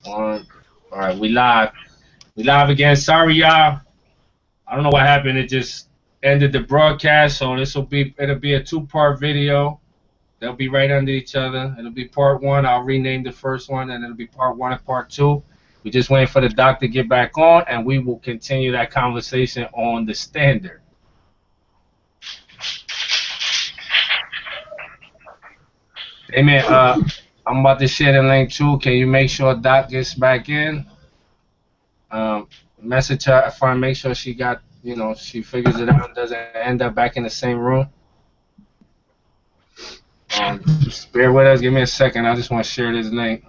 One. All right, we live. We live again. Sorry, y'all. I don't know what happened. It just ended the broadcast, so it'll be a two-part video. They'll be right under each other. It'll be part one. I'll rename the first one, and it'll be part one and part two. We just waiting for the doc to get back on, and we will continue that conversation on the standard. Hey man, I'm about to share the link too. Can you make sure Doc gets back in? Message her if I make sure she got, she figures it out and doesn't end up back in the same room. Just bear with us. Give me a second. I just want to share this link.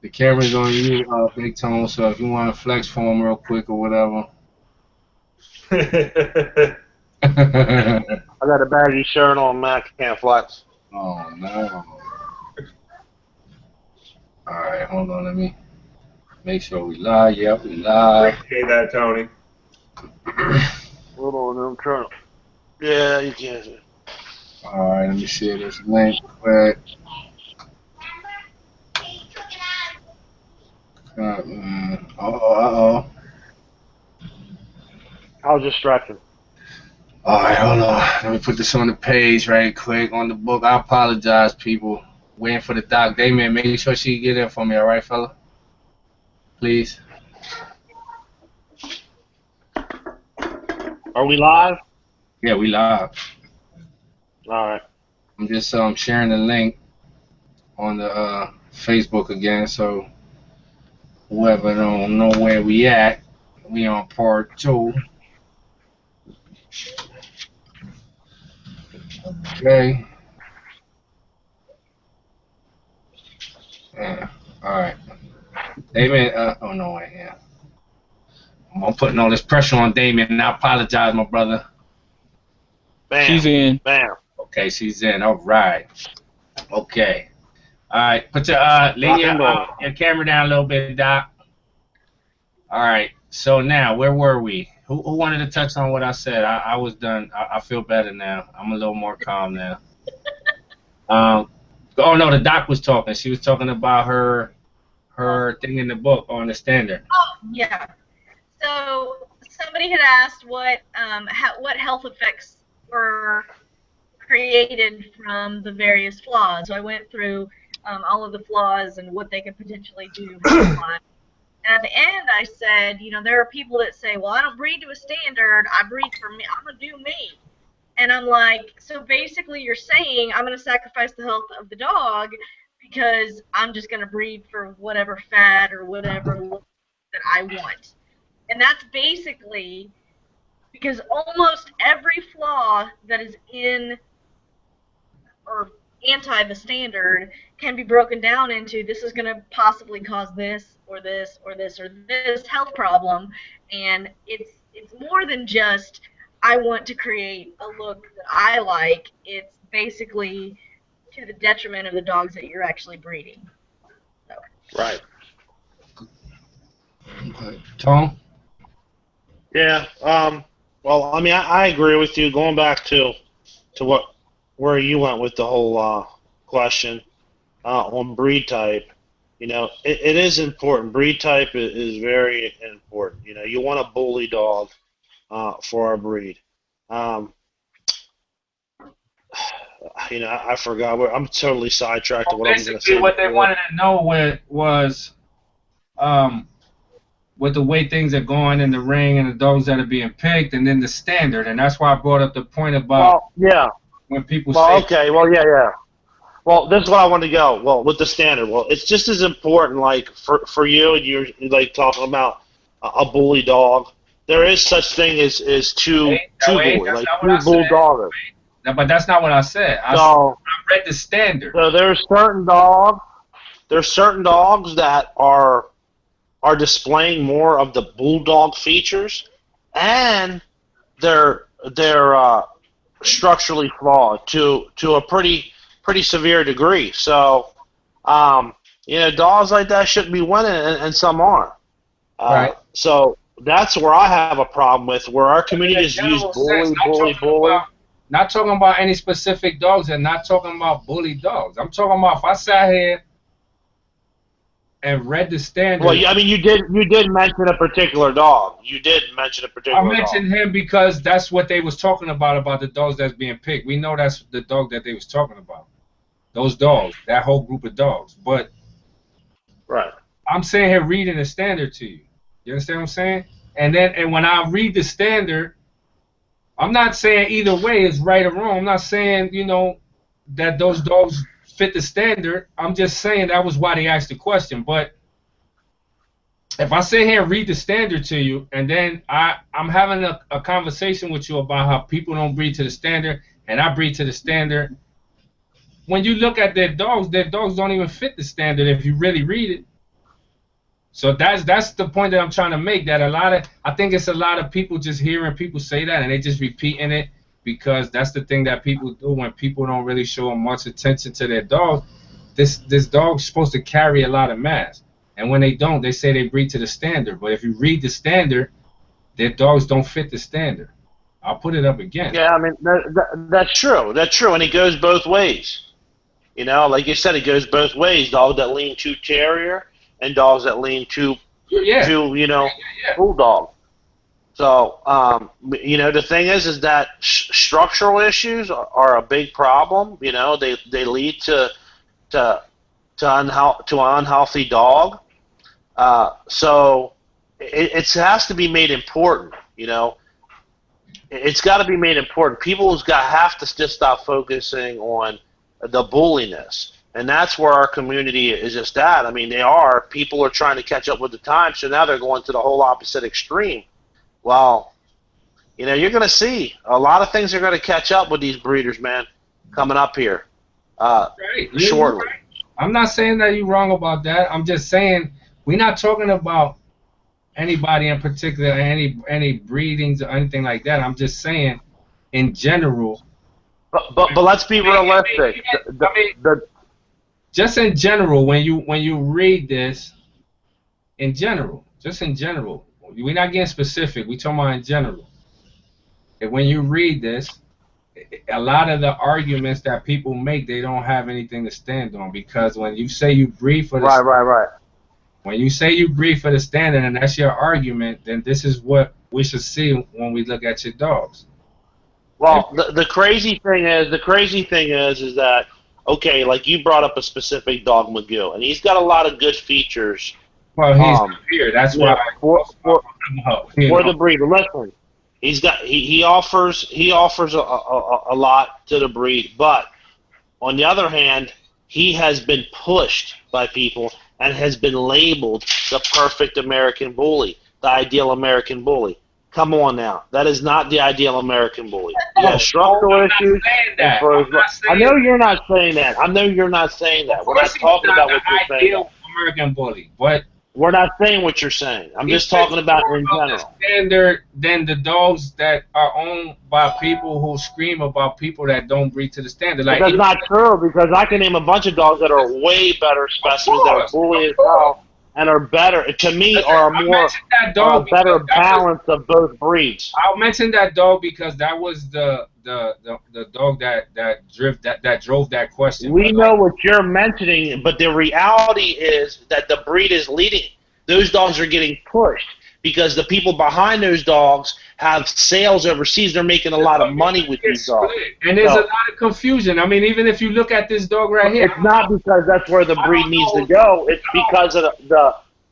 The camera's on you, Big Tone, so if you want to flex for him real quick or whatever. I got a baggy shirt on, Mac. Can't flex. Oh, no. All right, hold on. Let me make sure we live. Yep, we live. Appreciate that, Tony. Hold on, I'm trying. Yeah, you can't. All right, let me share this link quick. Uh-oh. I was just stretching. All right, hold on. Let me put this on the page right quick on the book. I apologize, people. Waiting for the doc. Damien, make sure she get in for me, all right, fella? Please. Are we live? Yeah, we live. All right. I'm just sharing the link on the Facebook again, so whoever don't know where we at, we on part two. Okay. Yeah. All right. Damien. Oh no, wait. Yeah. I'm putting all this pressure on Damien, and I apologize, my brother. Bam. She's in. Bam. Okay, she's in. All right. Okay. All right. Put your lean your camera down a little bit, Doc. All right. So now, where were we? Who wanted to touch on what I said? I was done. I feel better now. I'm a little more calm now. Oh no, the doc was talking. She was talking about her thing in the book on the standard. Oh yeah. So somebody had asked what health effects were created from the various flaws. So I went through all of the flaws and what they could potentially do. And at the end, I said, there are people that say, well, I don't breed to a standard. I breed for me. I'm going to do me. And I'm like, so basically you're saying I'm going to sacrifice the health of the dog because I'm just going to breed for whatever fat or whatever look that I want. And that's basically because almost every flaw that is in or anti the standard can be broken down into this is going to possibly cause this or this or this or this health problem, and it's more than just I want to create a look that I like. It's basically to the detriment of the dogs that you're actually breeding. So. Right. Okay. Tom? Yeah. Well, I mean, I agree with you. Going back to where you went with the whole question on breed type, it is important. Breed type is very important. You want a bully dog for our breed. I forgot. I'm totally sidetracked to what I'm going to say. Basically, what they wanted to know was with the way things are going in the ring and the dogs that are being picked, and then the standard, and that's why I brought up the point about when people say. Okay. Well, yeah. Well, this is what I want to go. Well, with the standard, it's just as important. Like for you, you're like talking about a bully dog. There is such thing as two bullies, like two bulldoggers. But that's not what I said. I read the standard. So there's certain dogs. There's certain dogs that are displaying more of the bulldog features, and they're structurally flawed to a pretty severe degree. So, dogs like that shouldn't be winning, and some aren't. Right. So that's where I have a problem with, where our community is used bully. Not talking about any specific dogs, and not talking about bully dogs. I'm talking about if I sat here and read the standard. Well, I mean, you did mention a particular dog. You did mention a particular dog. I mentioned him because that's what they was talking about the dogs that's being picked. We know that's the dog that they was talking about. Those dogs, that whole group of dogs. But right. I'm saying here reading the standard to you. You understand what I'm saying? And when I read the standard, I'm not saying either way is right or wrong. I'm not saying, you know, that those dogs fit the standard. I'm just saying that was why they asked the question. But if I sit here and read the standard to you, and then I'm having a conversation with you about how people don't breed to the standard, and I breed to the standard, when you look at their dogs don't even fit the standard if you really read it. So that's the point that I'm trying to make. That I think it's a lot of people just hearing people say that, and they just repeating it because that's the thing that people do when people don't really show much attention to their dogs. This dog's supposed to carry a lot of mass. And when they don't, they say they breed to the standard. But if you read the standard, their dogs don't fit the standard. I'll put it up again. Yeah, I mean, that's true. That's true, and it goes both ways. You know, like you said, it goes both ways. Dogs that lean to terrier and dogs that lean to you know, bulldog. So, you know, the thing is that structural issues are a big problem. You know, they lead to an unhealthy dog. So it has to be made important, you know. It's got to be made important. People have to just stop focusing on the bulliness. And that's where our community is just at. I mean, people are trying to catch up with the times, so now they're going to the whole opposite extreme. Well, you know, you're going to see a lot of things are going to catch up with these breeders, man, coming up here shortly. Right. I'm not saying that you're wrong about that. I'm just saying we're not talking about anybody in particular, any breedings or anything like that. I'm just saying, in general. But let's be realistic. Just in general, when you read this, in general, just in general, we're not getting specific. We're talking about in general. And when you read this, a lot of the arguments that people make, they don't have anything to stand on, because when you say you breed for the right. When you say you breed for the standard and that's your argument, then this is what we should see when we look at your dogs. Well, the crazy thing is that, okay, like you brought up a specific dog, Magoo, and he's got a lot of good features. Well, he's here. That's why for the breeder. Listen, he offers a lot to the breed, but on the other hand, he has been pushed by people and has been labeled the perfect American bully, the ideal American bully. Come on now. That is not the ideal American bully. He has structural issues. I know you're not saying that. We're not talking about what you're saying. Ideal American bully, but we're not saying what you're saying. I'm just talking about in general. Standard than the dogs that are owned by people who scream about people that don't breed to the standard. Like, that's not true, because I can name a bunch of dogs that are way better specimens that are bully as hell and are better. To me, are a better balance of both breeds. I'll mention that dog because that was the dog that drove that question. We know what you're mentioning, but the reality is that the breed is leading. Those dogs are getting pushed because the people behind those dogs have sales overseas. They're making a lot of money with these dogs. And there's a lot of confusion. I mean, even if you look at this dog right here. It's not because that's where the breed needs to go. It's because of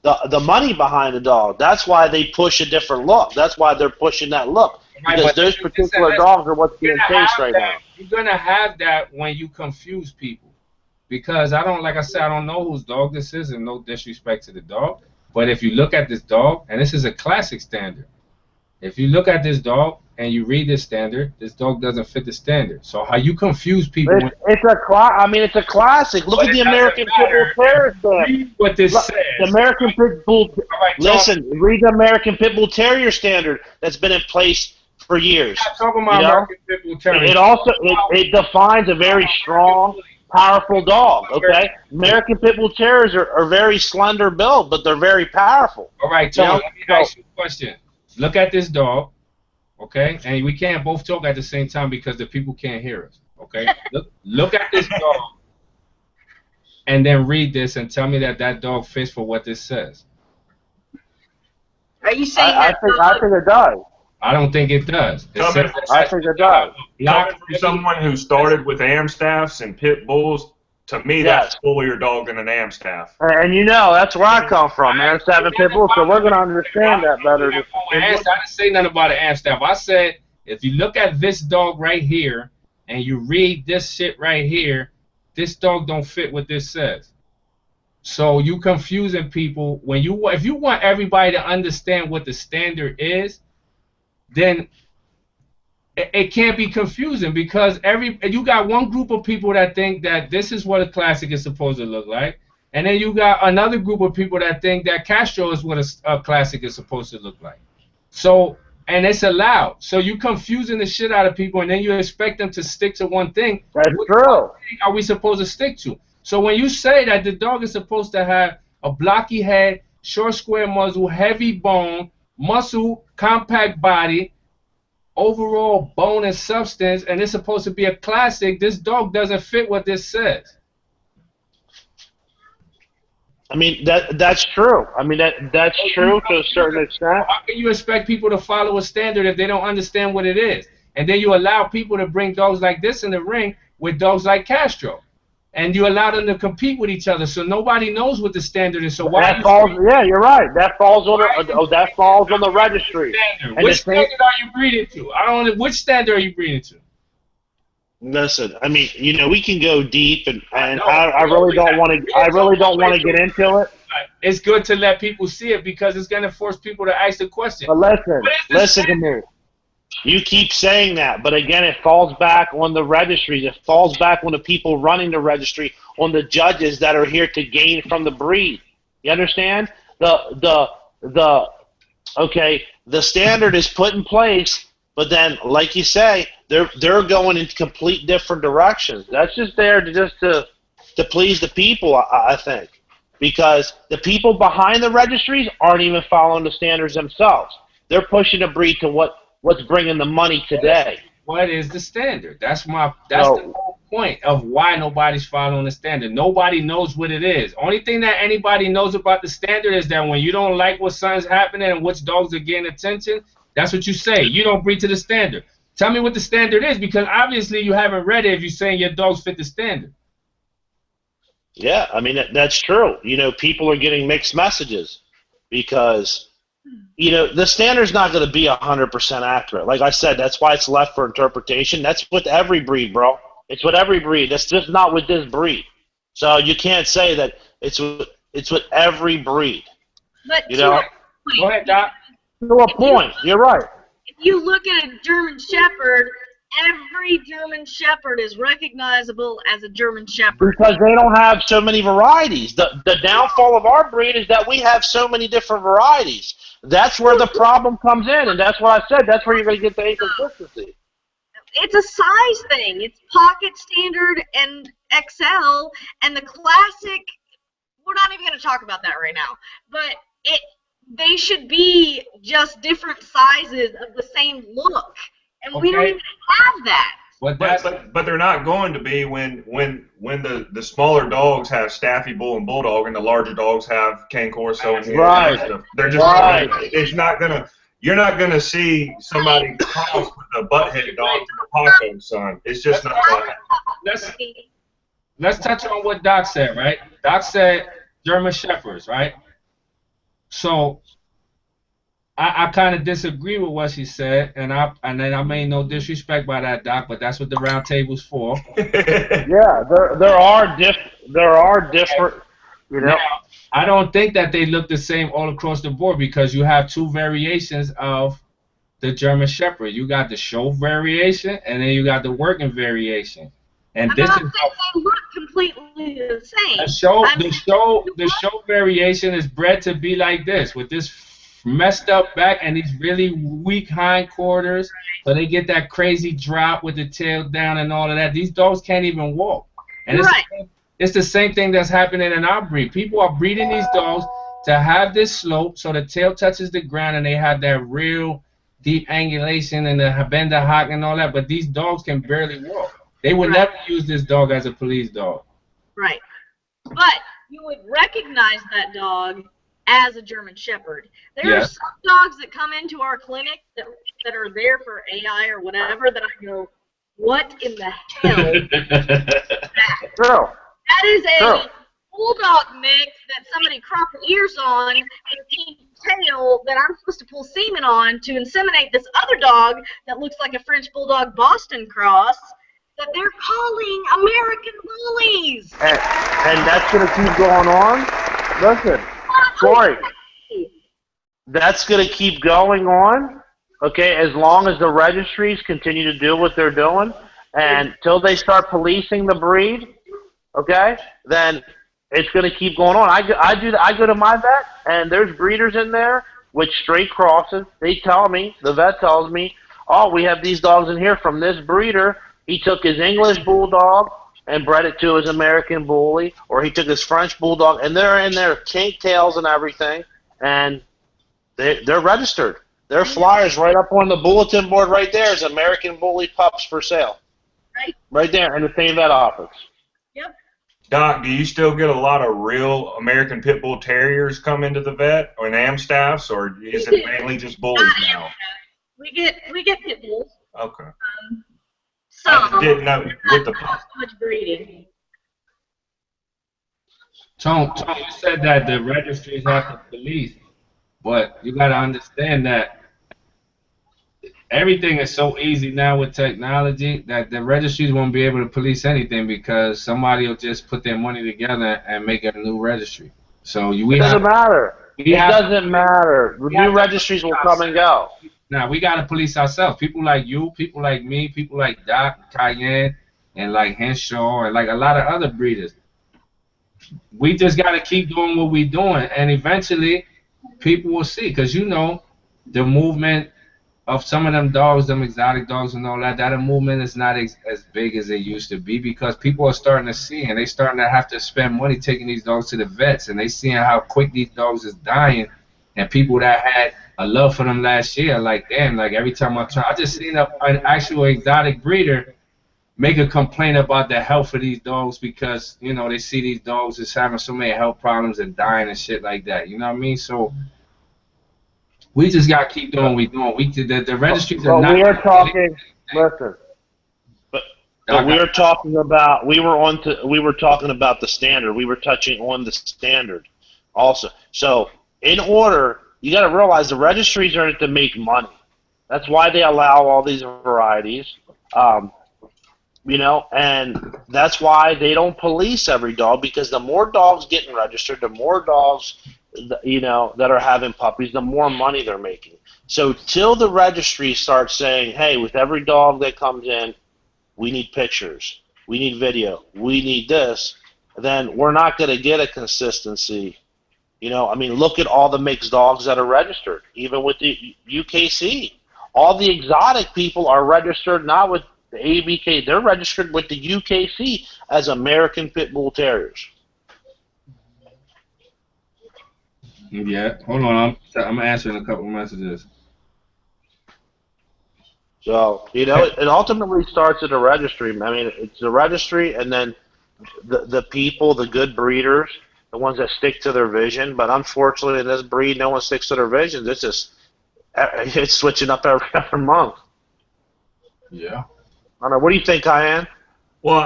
the money behind the dog. That's why they push a different look. That's why they're pushing that look. Because those particular dogs are what's being chased right now. You're going to have that when you confuse people. Because like I said, I don't know whose dog this is, and no disrespect to the dog. But if you look at this dog, and this is a classic standard, if you look at this dog and you read this standard, this dog doesn't fit the standard. So how you confuse people? It's a classic. Look at the American Pit Bull Terrier standard. Read what this says. The American Pit Bull. Listen, read the American Pit Bull Terrier standard that's been in place for years. Talking about American Pit Bull Terrier. It also it defines a very strong, powerful dog. Okay, American Pit Bull Terriers are very slender build, but they're very powerful. All right, Tony. Let me ask you a question. Look at this dog, okay? And we can't both talk at the same time because the people can't hear us, okay? Look at this dog. and then read this and tell me that that dog fits for what this says. Are you saying I think it does. I don't think it does. I think it does. Coming from someone who started with Amstaffs and pit bulls, to me, that's fullier dog than an Amstaff. And you know, that's where I come from, Amstaff and pit bull, so we're going to understand that better. I didn't say nothing about an Amstaff. I said, if you look at this dog right here and you read this shit right here, this dog don't fit what this says. So you confusing people. If you want everybody to understand what the standard is, then it can't be confusing, because you got one group of people that think that this is what a classic is supposed to look like, and then you got another group of people that think that Castro is what a classic is supposed to look like. So, and it's allowed. So you confusing the shit out of people, and then you expect them to stick to one thing. That's true. Are we supposed to stick to? So when you say that the dog is supposed to have a blocky head, short square muzzle, heavy bone, muscle, compact body, overall bone and substance, and it's supposed to be a classic, this dog doesn't fit what this says. I mean, that's true. I mean, that's true to a certain extent. How can you expect people to follow a standard if they don't understand what it is? And then you allow people to bring dogs like this in the ring with dogs like Castro. And you allow them to compete with each other, so nobody knows what the standard is. So why? Yeah, you're right. That falls on the registry. Which standard are you breeding to? I don't know. Which standard are you breeding to? Listen, I mean, you know, we can go deep, and I really don't want to get into it. It's good to let people see it, because it's going to force people to ask the question. But listen to me. You keep saying that, but again, it falls back on the registries. It falls back on the people running the registry, on the judges that are here to gain from the breed. You understand? The standard is put in place, but then, like you say, they're going in complete different directions. That's just there to please the people, I think, because the people behind the registries aren't even following the standards themselves. They're pushing a breed to what's bringing the money today. What is the standard? That's the whole point of why nobody's following the standard. Nobody knows what it is. Only thing that anybody knows about the standard is that when you don't like what something's happening and which dogs are getting attention, that's what you say. You don't breed to the standard. Tell me what the standard is, because obviously you haven't read it if you're saying your dogs fit the standard. Yeah, I mean, that's true. You know, people are getting mixed messages because, you know, the standard's not going to be 100% accurate. Like I said, that's why it's left for interpretation. That's with every breed, bro. It's with every breed. That's just not with this breed. So you can't say that it's with every breed. But you know? Go ahead, Doc. To a point. You're right. If you look at a German Shepherd, every German Shepherd is recognizable as a German Shepherd. Because they don't have so many varieties. The downfall of our breed is that we have so many different varieties. That's where the problem comes in, and that's what I said. That's where you're going to get the inconsistency. It's a size thing. It's pocket, standard, and XL, and the classic. We're not even going to talk about that right now. But they should be just different sizes of the same look, and we don't even have that. But they're not going to be when the smaller dogs have Staffy Bull and Bulldog, and the larger dogs have Cane Corso and right. Stuff. They're just it's not gonna. You're not gonna see somebody cross with a butthead dog to the Paco, son. It's just not that. Let's touch on what Doc said, right? Doc said German Shepherds, right? So I kind of disagree with what she said, and then I mean no disrespect by that, Doc, but that's what the round table's for. Yeah, there are different. You know, now, I don't think that they look the same all across the board, because you have two variations of the German Shepherd. You got the show variation, and then you got the working variation. And I'm not saying they look completely the same. The show variation is bred to be like this, with this messed up back and these really weak hindquarters, so they get that crazy drop with the tail down and all of that. These dogs can't even walk. And it's the same thing that's happening in our breed. People are breeding these dogs to have this slope so the tail touches the ground and they have that real deep angulation and the bender hock and all that, but these dogs can barely walk. They would never use this dog as a police dog. Right. but you would recognize that dog as a German Shepherd. There are some dogs that come into our clinic that are there for AI or whatever that I go, what in the hell is that? True. That is a True. bulldog mix that somebody cropped the ears on and a pink tail that I'm supposed to pull semen on to inseminate this other dog that looks like a French Bulldog Boston cross that they're calling American bullies. And that's going to keep going on? Listen, Troy, that's going to keep going on, okay, as long as the registries continue to do what they're doing, and until they start policing the breed, okay, then it's going to keep going on. I go to my vet, and there's breeders in there with straight crosses. They tell me, the vet tells me, oh, we have these dogs in here from this breeder. He took his English Bulldog and bred it to his American Bully, or he took his French Bulldog, and they're in there, kink tails and everything, and they're registered. Their flyers right up on the bulletin board right there is American Bully pups for sale. Right there in the same vet office. Yep. Doc, do you still get a lot of real American Pit Bull Terriers come into the vet or in AM staffs, or is it mainly just bullies now? We get pit bulls. Okay. Some. I didn't know with the not so much breeding. Tone, you said that the registries have to police, but you got to understand that everything is so easy now with technology that the registries won't be able to police anything because somebody will just put their money together and make a new registry. So It doesn't matter. It doesn't matter. The new registries will come and go. Now, we got to police ourselves. People like you, people like me, people like Doc, Cayenne, and like Henshaw, and like a lot of other breeders. We just got to keep doing what we're doing, and eventually people will see. Because, you know, the movement of some of them dogs, them exotic dogs and all that, that movement is not as big as it used to be because people are starting to see, and they starting to have to spend money taking these dogs to the vets, and they seeing how quick these dogs is dying, and people that had a love for them last year, like, damn, like every time I just seen an actual exotic breeder make a complaint about the health of these dogs because, you know, they see these dogs is having so many health problems and dying and shit like that. You know what I mean? So we just got to keep doing what we're doing. The registries are not... we are talking, listen, but we are talking about, we were talking about the standard. We were touching on the standard also. So in order... You got to realize the registries are in it to make money. That's why they allow all these varieties, you know, and that's why they don't police every dog because the more dogs getting registered, the more dogs, you know, that are having puppies, the more money they're making. So till the registry starts saying, hey, with every dog that comes in, we need pictures, we need video, we need this, then we're not going to get a consistency. You know, I mean, look at all the mixed dogs that are registered, even with the UKC. All the exotic people are registered not with the ABK. They're registered with the UKC as American Pit Bull Terriers. Yeah, hold on. I'm answering a couple messages. So, you know, it ultimately starts at the registry. I mean, it's the registry and then the people, the good breeders, the ones that stick to their vision, but unfortunately in this breed, no one sticks to their vision. It's switching up every other month. Yeah. I don't know. What do you think, Cayenne? Well,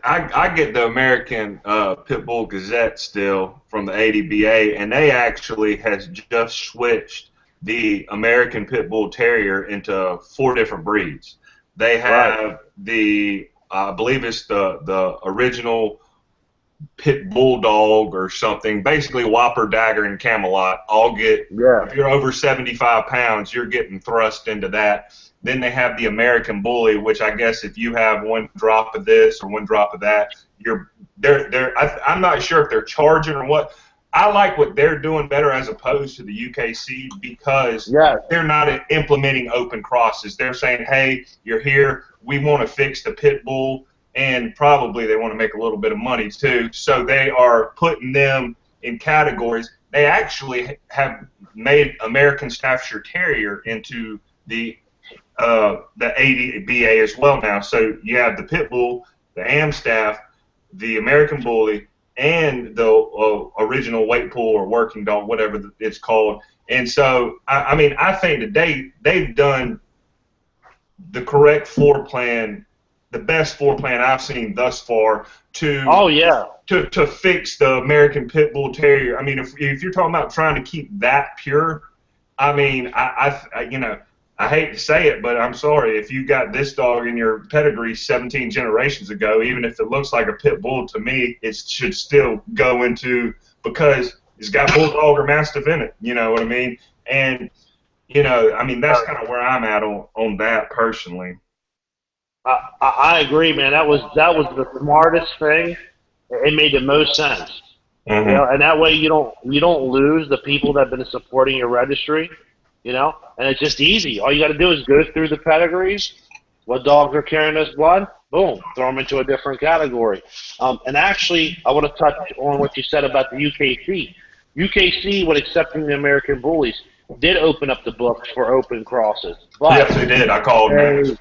I get the American Pit Bull Gazette still from the ADBA, and they actually has just switched the American Pit Bull Terrier into 4 different breeds. They have the, I believe it's the original Pit Bulldog or something, basically Whopper, Dagger, and Camelot all get, if you're over 75 pounds, you're getting thrust into that. Then they have the American Bully, which I guess if you have 1 drop of this or 1 drop of that, I'm not sure if they're charging or what. I like what they're doing better as opposed to the UKC because they're not implementing open crosses. They're saying, hey, you're here, we want to fix the Pit Bull, and probably they want to make a little bit of money too. So they are putting them in categories. They actually have made American Staffordshire Terrier into the ADBA as well now. So you have the Pit Bull, the Amstaff, the American Bully, and the original weight pool or working dog, whatever it's called. And so, I mean, I think that they've done the correct floor plan, the best floor plan I've seen thus far to fix the American Pit Bull Terrier. I mean, if you're talking about trying to keep that pure, I mean, I hate to say it, but I'm sorry. If you got this dog in your pedigree 17 generations ago, even if it looks like a pit bull, to me, it should still go into, because it's got bulldog or mastiff in it. You know what I mean? And I mean, that's kind of where I'm at on that personally. I agree, man. That was the smartest thing. It made the most sense. Mm-hmm. And that way you don't lose the people that have been supporting your registry. And it's just easy. All you got to do is go through the pedigrees. What dogs are carrying this blood? Boom, throw them into a different category. And actually, I want to touch on what you said about the UKC. UKC, when accepting the American Bullies, did open up the books for open crosses. But yes, they did. I called them.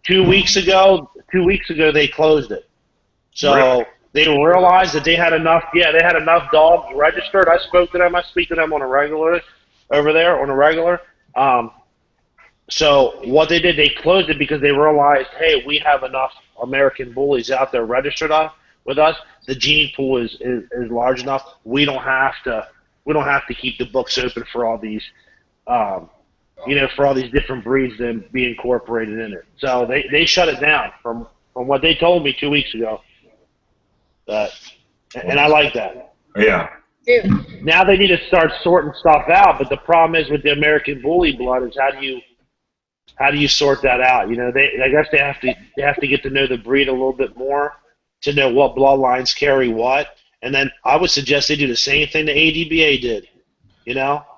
2 weeks ago, they closed it. So really? They realized that they had enough. Yeah, they had enough dogs registered. I spoke to them. I speak to them on a regular. Over there on a regular. So what they did, they closed it because they realized, hey, we have enough American Bullies out there registered with us. The gene pool is large enough. We don't have to keep the books open for all these, for all these different breeds to be incorporated in it. So they shut it down from what they told me 2 weeks ago. And I like that. Yeah. Now they need to start sorting stuff out, but the problem is with the American Bully blood is how do you sort that out? I guess they have to get to know the breed a little bit more to know what bloodlines carry what, and then I would suggest they do the same thing the ADBA did.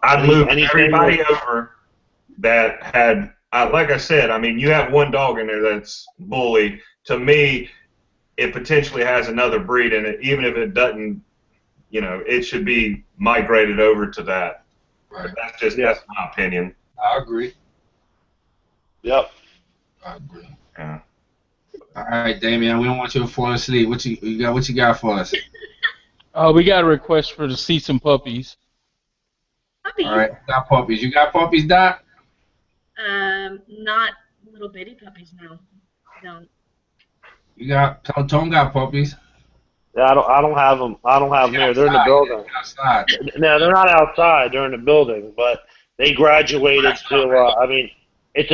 I'd move everybody over that had, like I said, I mean, you have one dog in there that's bully. To me, it potentially has another breed in it, even if it doesn't. It should be migrated over to that. Right. That's my opinion. I agree. Yep. I agree. Yeah. All right, Damien, we don't want you to fall asleep. What you got for us? We got a request to see some puppies. Puppies? All right, got puppies. You got puppies, Doc? Not little bitty puppies, no. Don't. You got Tom got puppies. Yeah, I don't have them. I don't have them here. They're in the building. Outside. No, they're not outside. They're in the building. But they graduated to. I mean, it's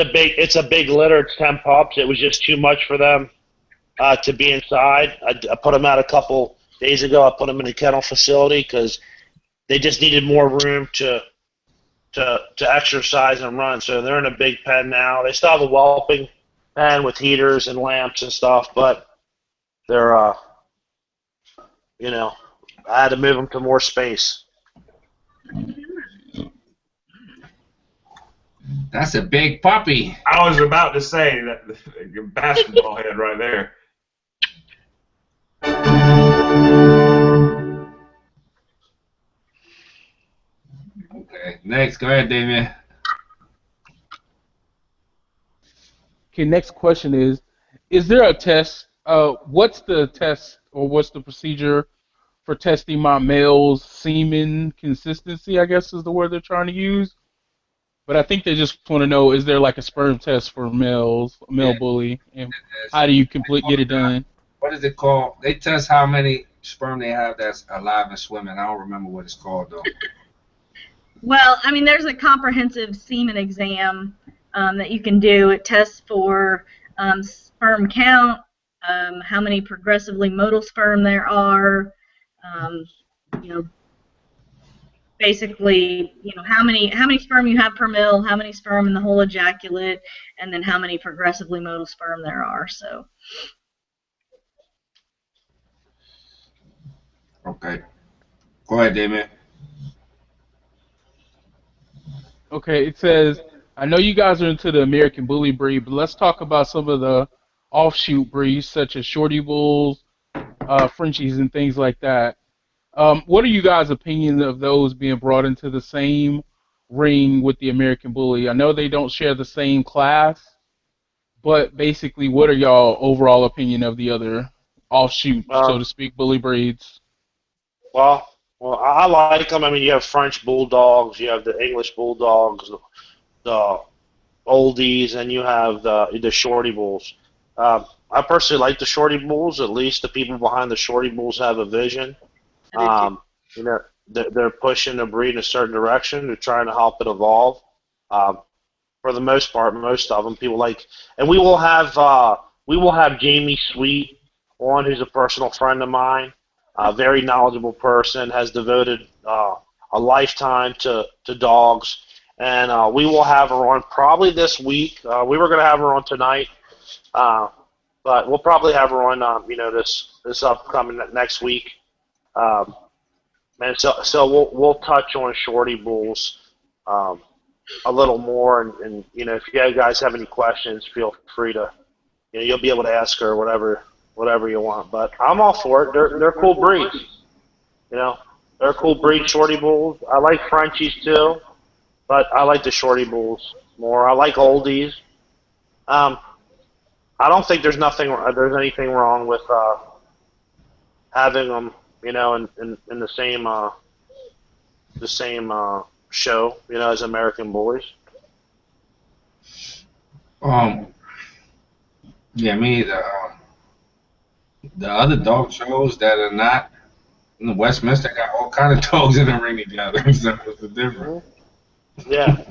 a big litter. It's 10 pups. It was just too much for them to be inside. I put them out a couple days ago. I put them in a kennel facility because they just needed more room to exercise and run. So they're in a big pen now. They still have a whelping pen with heaters and lamps and stuff, but they're I had to move them to more space. That's a big puppy. I was about to say that basketball head right there. Okay, next, go ahead, Damien. Okay, next question is there a test? What's the test or what's the procedure for testing my male's semen consistency, I guess is the word they're trying to use. But I think they just want to know, is there like a sperm test for male bully, and how do you get it done? What is it called? They test how many sperm they have that's alive and swimming. I don't remember what it's called, though. Well, I mean, there's a comprehensive semen exam that you can do. It tests for sperm count, how many progressively motile sperm there are, basically, how many sperm you have per mil, how many sperm in the whole ejaculate, and then how many progressively motile sperm there are. So. Okay. Go ahead, Damien. Okay, it says, I know you guys are into the American Bully breed, but let's talk about some of the offshoot breeds such as Shorty Bulls, Frenchies, and things like that. What are you guys' opinions of those being brought into the same ring with the American Bully? I know they don't share the same class, but basically, what are y'all overall opinion of the other offshoot, so to speak, bully breeds? I like them. I mean, you have French bulldogs, you have the English bulldogs, the oldies, and you have the shorty bulls. I personally like the shorty bulls. At least the people behind the shorty bulls have a vision. You know, they're pushing the breed in a certain direction. They're trying to help it evolve. Um, for the most part, most of them people like, and we will have Jamie Sweet on, who's a personal friend of mine, a very knowledgeable person, has devoted a lifetime to dogs, and we will have her on probably this week. We were going to have her on tonight, but we'll probably have her on, this upcoming next week. And so we'll touch on shorty bulls a little more, and if you guys have any questions, feel free to, you'll be able to ask her whatever you want. But I'm all for it. They're cool breeds. They're a cool breed, shorty bulls. I like Frenchies too, but I like the shorty bulls more. I like oldies. I don't think there's anything wrong with having them, in the same show, as American bullies. Yeah, me the other dog shows that are not in the Westminster got all kind of dogs in the ring together. So it's the difference. Yeah.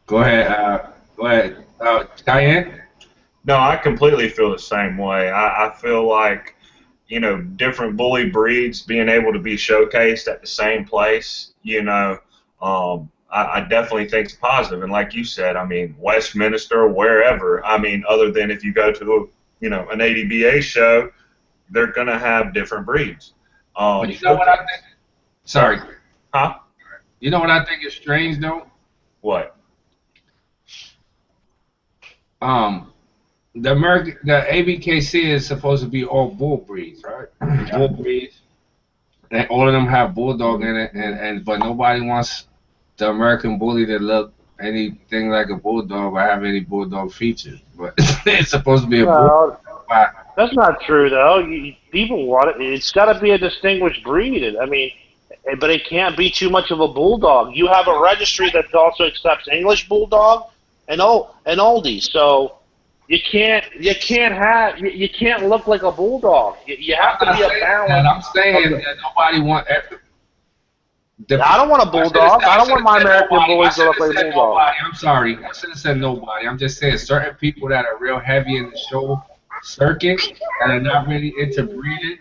Go ahead. Cayenne? No, I completely feel the same way. I feel like, different bully breeds being able to be showcased at the same place, I definitely think it's positive. And like you said, I mean, Westminster, wherever, I mean, other than if you go to, an ADBA show, they're going to have different breeds. But you know what I think? Sorry. Huh? You know what I think is strange, though? What? The ABKC is supposed to be all bull breeds, right? Bull breeds. And all of them have bulldog in it, but nobody wants the American bully to look anything like a bulldog or have any bulldog features. But it's supposed to be a bulldog. That's not true, though. People want it. It's got to be a distinguished breed. I mean, but it can't be too much of a bulldog. You have a registry that also accepts English bulldog and oldies. So you can't look like a bulldog. You have to be a balance. I'm saying that nobody wants. I don't want a bulldog. I don't want my American bullies to look like a bulldog. I'm sorry. I should have said nobody. I'm just saying certain people that are real heavy in the show circuit and are not really into breeding.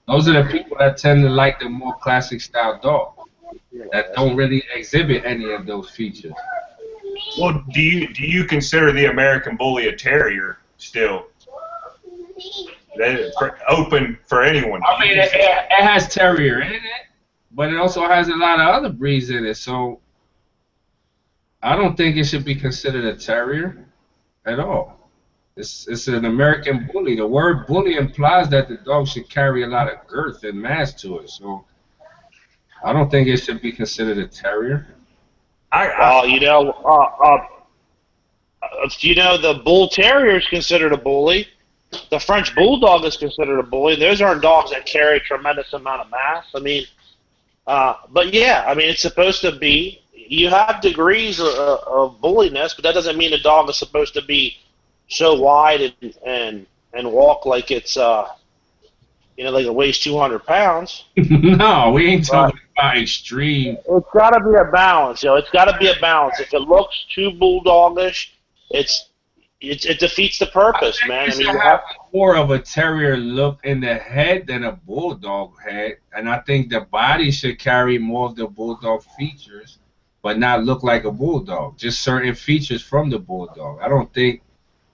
Those are the people that tend to like the more classic style dog that don't really exhibit any of those features. Well, do you consider the American bully a terrier still? That is open for anyone. I mean, it has terrier in it, but it also has a lot of other breeds in it. So I don't think it should be considered a terrier at all. It's an American bully. The word bully implies that the dog should carry a lot of girth and mass to it. So I don't think it should be considered a terrier. The Bull Terrier is considered a bully. The French Bulldog is considered a bully. Those aren't dogs that carry a tremendous amount of mass. I mean, but yeah, I mean, it's supposed to be. You have degrees of bulliness, but that doesn't mean a dog is supposed to be so wide and walk like it's like it weighs 200 pounds. No, we ain't talking about extreme. It's got to be a balance, It's got to be a balance. If it looks too bulldogish, it defeats the purpose, man. I mean, you have more of a terrier look in the head than a bulldog head, and I think the body should carry more of the bulldog features, but not look like a bulldog. Just certain features from the bulldog. I don't think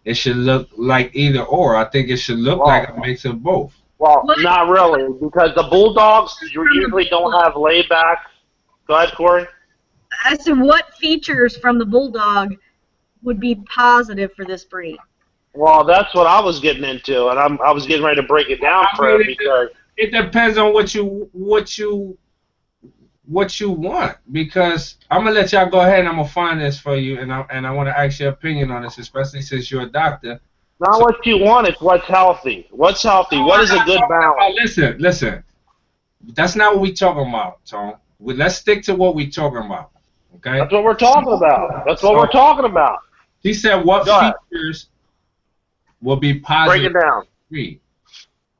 it should look like either or. I think it should look like a mix of both. Well, not really, because the bulldogs usually don't have layback. Go ahead, Corey. I said, what features from the bulldog would be positive for this breed? Well, that's what I was getting into, and I was getting ready to break it down for him because it depends on what you want. Because I'm gonna let y'all go ahead and I'm gonna find this for you, and I want to ask your opinion on this, especially since you're a doctor. Not what you want, it's what's healthy. What's healthy? What is a good balance? Listen. That's not what we talking about, Tone. Let's stick to what we talking about. Okay? That's what we're talking about. That's what we're talking about. He said what features will be positive. Break it down. Breed.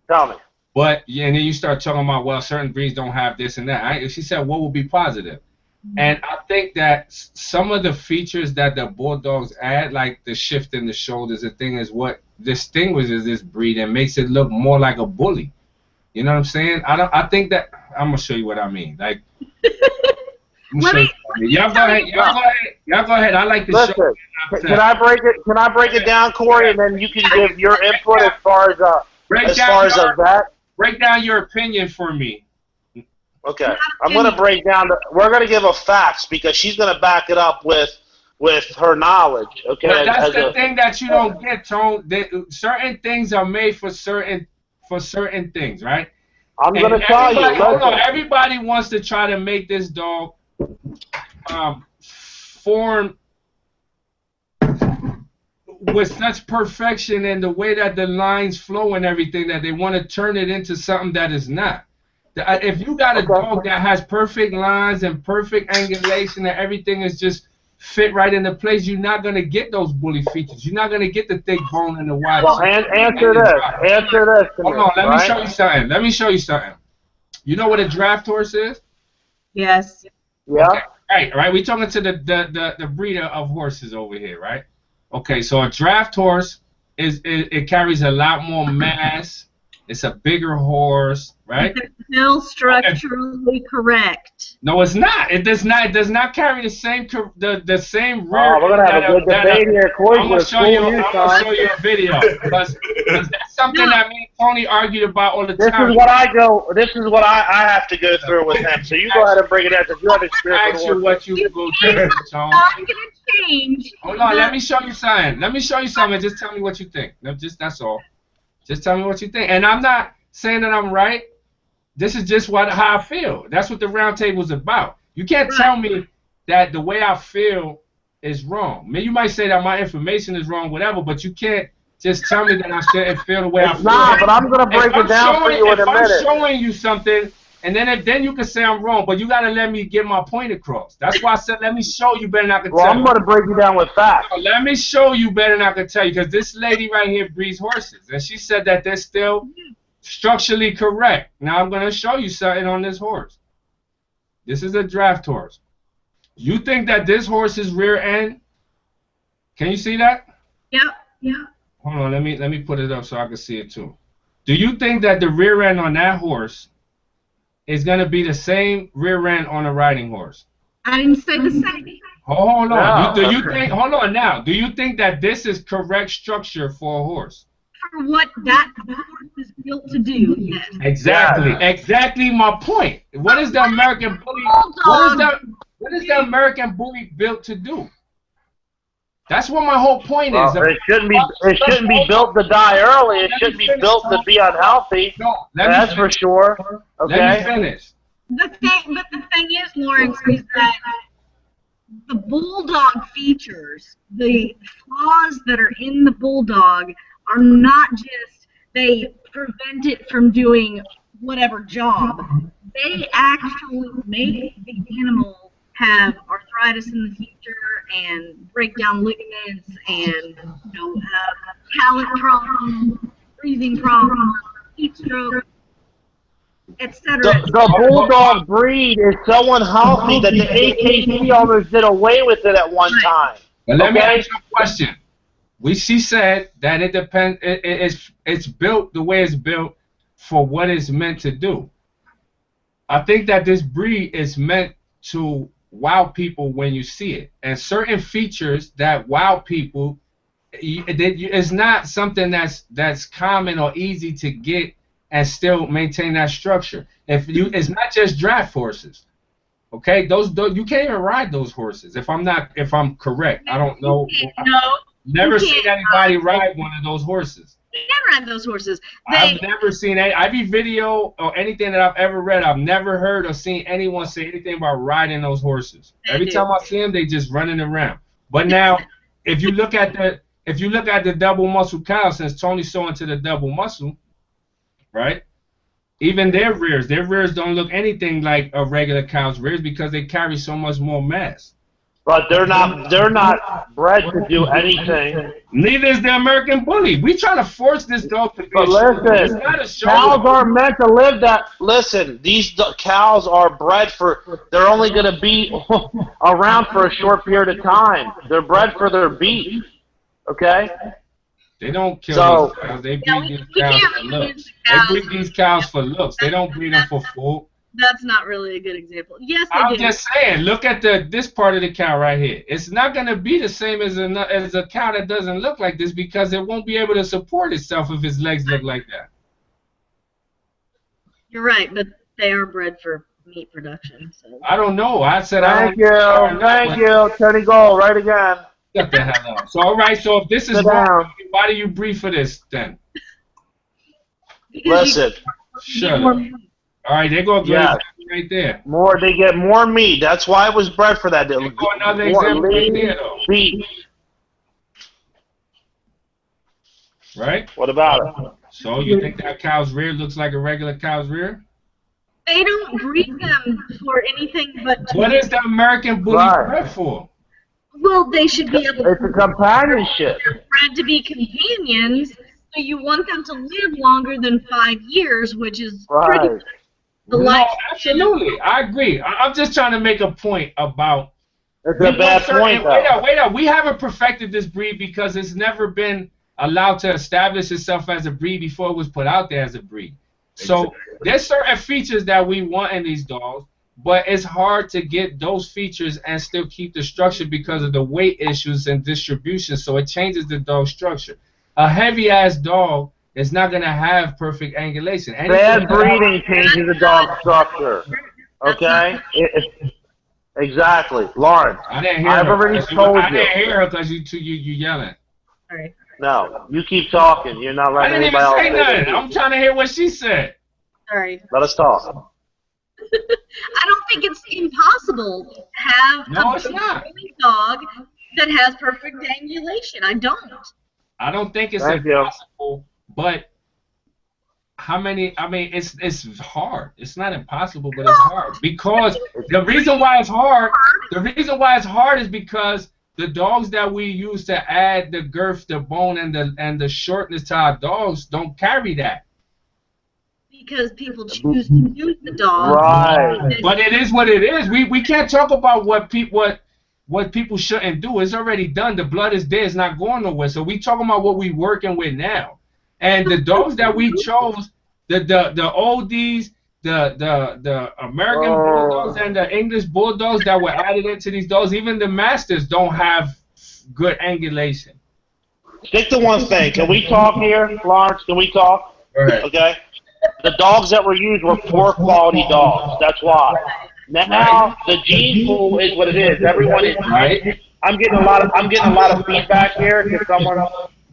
Tell me. But and then you start talking about, well, certain breeds don't have this and that. She said what will be positive. And I think that some of the features that the Bulldogs add, like the shift in the shoulders, the thing is what distinguishes this breed and makes it look more like a bully. You know what I'm saying? I think that I'm gonna show you what I mean. Like, y'all go ahead. I like the show. Can I break it down, Corey, and then you can give your input as far as that. Break down your opinion for me. Okay, I'm gonna break down. We're gonna give a facts because she's gonna back it up with her knowledge. Okay, but that's the thing that you don't get, Tone. Certain things are made for certain things, right? I'm gonna tell you. Hold on. Everybody wants to try to make this dog form with such perfection and the way that the lines flow and everything that they want to turn it into something that is not. If you got a dog that has perfect lines and perfect angulation and everything is just fit right into place, you're not going to get those bully features. You're not going to get the thick bone and the wide. Well, answer this. Hold on, let me show you something. You know what a draft horse is? Yes. Yeah. Okay. Right. We're talking to the breeder of horses over here, right? Okay, so a draft horse it carries a lot more mass. It's a bigger horse, right? It's still structurally correct. No, it's not. It does not. It does not carry the same rear. Oh, we're gonna have a good debate here. I'm gonna show you a video because that's something that me and Tony argued about all the time. This is what I have to go through with him. So you go ahead and break it down because you have experience. Ask you what you go through, Tony. Not gonna change. Hold on. Let me show you something. Just tell me what you think. That's all. Just tell me what you think. And I'm not saying that I'm right. This is just how I feel. That's what the round table is about. You can't tell me that the way I feel is wrong. I mean, you might say that my information is wrong, whatever, but you can't just tell me that I shouldn't feel the way I feel. Nah, but I'm going to break it down for you in a minute. If I'm showing you something, and then you can say I'm wrong, but you got to let me get my point across. That's why I said let me show you better than I can tell you. Well, I'm going to break you down with facts. No, let me show you better than I can tell you, because this lady right here breeds horses, and she said that they're still structurally correct. Now I'm going to show you something on this horse. This is a draft horse. You think that this horse's rear end, can you see that? Yep. Yeah. Hold on, let me put it up so I can see it too. Do you think that the rear end on that horse is going to be the same rear end on a riding horse? I didn't say the same. Hold on. Do you think? Hold on now. Do you think that this is correct structure for a horse? For what that horse is built to do, yes. Exactly. Yeah. Exactly my point. What is the American bully? What is the American bully built to do? That's what my whole point is. It shouldn't be built to die early. It shouldn't be built to be unhealthy. No, that's for sure. Okay. Let me finish. But the thing is, Lawrence, is that the bulldog features, the flaws that are in the bulldog, are not just they prevent it from doing whatever job. They actually make the animal have arthritis in the future and break down ligaments and palate problems, breathing problems, heat stroke, etc. The bulldog breed is so unhealthy that the AKC owners did away with it at one time. But let me ask you a question. She said that it depends. It's built the way it's built for what it's meant to do. I think that this breed is meant to wow people when you see it, and certain features that wow people, it's not something that's common or easy to get and still maintain that structure. It's not just draft horses, okay? Those you can't even ride those horses. If I'm correct, I don't know. Never seen anybody ride one of those horses. You can ride those horses. I've never seen every video or anything that I've ever read. I've never heard or seen anyone say anything about riding those horses. Every time I see them, they just running around. But now, if you look at if you look at the double muscle cows, since Tony's so into the double muscle, right? Even their rears don't look anything like a regular cow's rears because they carry so much more mass. But they're not bred to do anything. Neither is the American Bully. We trying to force this dog to be But a show. It's listen, not a show. cows aren't meant to live that. Listen, these cows are bred for. They're only going to be around for a short period of time. They're bred for their beef. Okay. They don't kill So- these cows. They breed Yeah, these we cows can't for use looks. the They cows. breed these cows for looks. They don't breed them for food. That's not really a good example. Yes, they I'm do. just saying, look at this part of the cow right here. It's not going to be the same as a cow that doesn't look like this because it won't be able to support itself if its legs look like that. You're right, but they are bred for meat production. So. I don't know. I said Thank I you, don't thank you, Tony Gold, right again. Shut the hell up. So, all right, so if this is Sit wrong, down. why do you breed for this then? Because Listen, Shut up. All right, there go Yeah. right there. they get more meat. That's why it was bred for that. There go another More example right lean there, though. beef. Right? What about it? So you think that cow's rear looks like a regular cow's rear? they don't breed them for anything but to What is the American Bully Right. bred for? well, they should be able It's a companionship. they're bred to be companions, so you want them to live longer than 5 years, which is pretty Right. the No, life. absolutely. I agree. I'm just trying to make a point about. It's a bad point, though. Wait up. We haven't perfected this breed because it's never been allowed to establish itself as a breed before it was put out there as a breed. So there's certain features that we want in these dogs, but it's hard to get those features and still keep the structure because of the weight issues and distribution. So it changes the dog structure. A heavy-ass dog is not going to have perfect angulation. Bad breeding changes the dog structure. Okay? Exactly. Lawrence, I didn't hear I've her. already I told didn't you. hear her because you yelling. Sorry. No, you keep talking. You're not I letting didn't even anybody say else nothing. I'm trying to hear what she said. Sorry. Let us talk. I don't think it's impossible to have No, a it's not. dog that has perfect angulation. I don't. I don't think it's Thank you. impossible, but how many? I mean, it's hard. It's not impossible, but it's hard because the reason why it's hard is because the dogs that we use to add the girth, the bone, and the shortness to our dogs don't carry that. Because people choose to use the dog. Right. But it is what it is. We can't talk about what people shouldn't do. It's already done. The blood is there. It's not going nowhere. So we talking about what we working with now. And the dogs that we chose, the oldies, the American Bulldogs and the English Bulldogs that were added into these dogs, even the Masters don't have good angulation. Stick to one thing. Can we talk here, Lawrence? Can we talk? Right. Okay. The dogs that were used were poor quality dogs. That's why. Now the gene pool is what it is. Everyone is. Right. I'm getting a lot of feedback here. Can someone?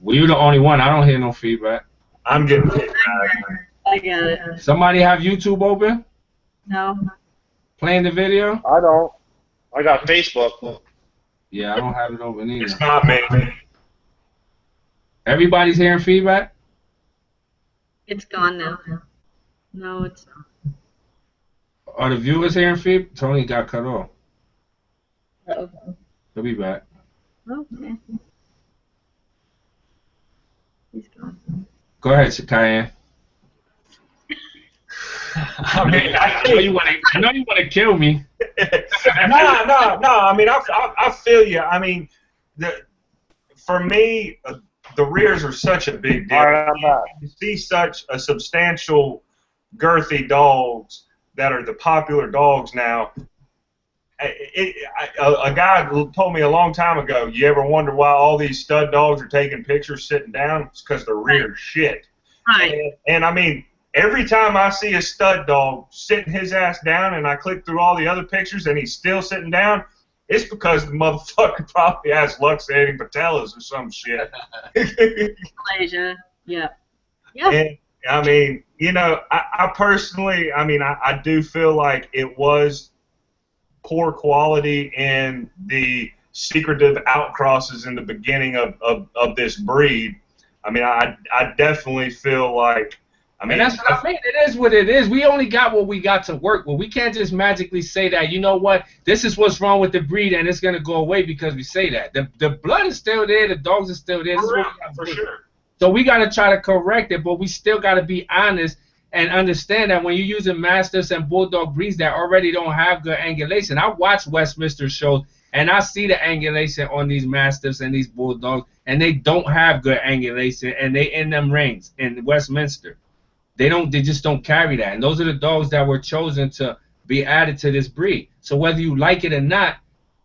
Well, you're the only one. I don't hear no feedback. I'm getting feedback. I got it. Somebody have YouTube open? No. Playing the video? I don't. I got Facebook. Yeah, I don't have it open either. It's not me. Everybody's hearing feedback? It's gone now. No, it's not. Are the viewers hearing feedback? Tony got cut off. Okay. He'll be back. Okay. He's gone. Go ahead, Cayenne. I mean, I know you want to kill me. no. I mean, I feel you. I mean, for me, the rears are such a big deal. All right, I'm back. You see such a substantial, girthy dogs that are the popular dogs now. A guy told me a long time ago, you ever wonder why all these stud dogs are taking pictures sitting down? It's because the rear's shit. Right. And I mean, every time I see a stud dog sitting his ass down and I click through all the other pictures and he's still sitting down, it's because the motherfucker probably has luxating patellas or some shit. Malaysia. Yeah. Yeah. And, I mean, you know, I personally, I mean, I do feel like it was poor quality in the secretive outcrosses in the beginning of this breed. I mean, I definitely feel like, I mean, and that's what I mean. It is what it is. We only got what we got to work with. We can't just magically say that, you know what, this is what's wrong with the breed and it's going to go away because we say that. The blood is still there. The dogs are still there. This is what we got for sure. So we got to try to correct it, but we still got to be honest and understand that when you're using Mastiffs and Bulldog breeds that already don't have good angulation. I watch Westminster shows, and I see the angulation on these Mastiffs and these Bulldogs, and they don't have good angulation, and they in them rings in Westminster. They just don't carry that. And those are the dogs that were chosen to be added to this breed. So whether you like it or not,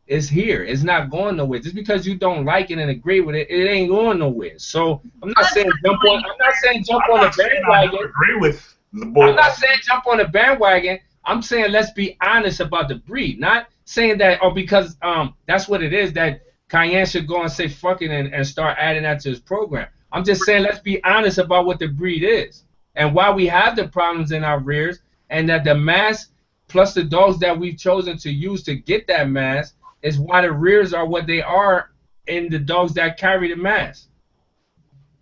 it's here. It's not going nowhere. Just because you don't like it and agree with it, it ain't going nowhere. So I'm not saying jump on the bandwagon. Agree with the Bulldog. I'm not saying jump on the bandwagon. I'm saying let's be honest about the breed. Not saying that because that's what it is that Cayenne should go and say fuck it and start adding that to his program. I'm just saying let's be honest about what the breed is and why we have the problems in our rears, and that the mass plus the dogs that we've chosen to use to get that mass is why the rears are what they are in the dogs that carry the mass.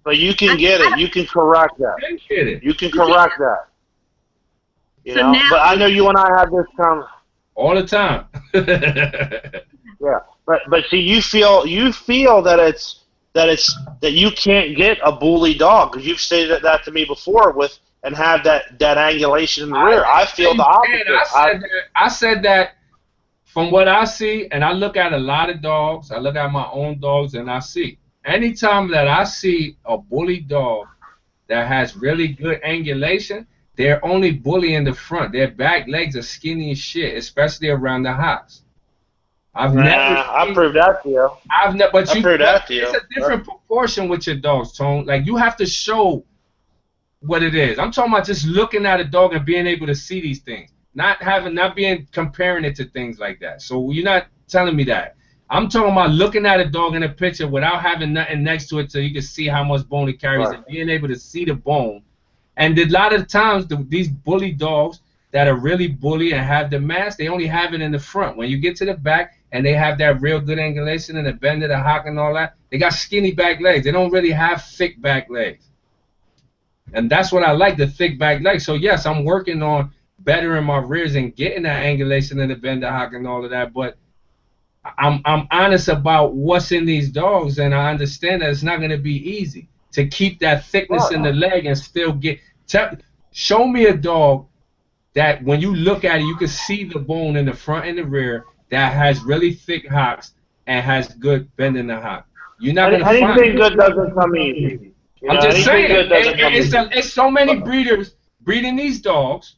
But you can get it. You can correct that. You can correct that. You know. But I know you and I have this all the time. Yeah. But see, you feel that you can't get a bully dog because you've stated that to me before and have that angulation in the rear. I feel the opposite. I said that from what I see, and I look at a lot of dogs, I look at my own dogs, and I see anytime that I see a bully dog that has really good angulation, they're only bully in the front. Their back legs are skinny as shit, especially around the hocks. I've proved that to you. It's a different proportion with your dogs, Tone. Like, you have to show what it is. I'm talking about just looking at a dog and being able to see these things, not comparing it to things like that. So you're not telling me that. I'm talking about looking at a dog in a picture without having nothing next to it so you can see how much bone it carries and being able to see the bone. And a lot of times, these bully dogs that are really bully and have the mass, they only have it in the front. When you get to the back and they have that real good angulation and the bend of the hock and all that, they got skinny back legs. They don't really have thick back legs. And that's what I like, the thick back legs. So, yes, I'm working on bettering my rears and getting that angulation and the bend of hock and all of that. But I'm honest about what's in these dogs, and I understand that it's not going to be easy to keep that thickness in the leg and still get show me a dog that when you look at it, you can see the bone in the front and the rear that has really thick hocks and has good bend in the hock. You're not going to find anything good doesn't come easy. I'm just saying, it's so many breeders breeding these dogs.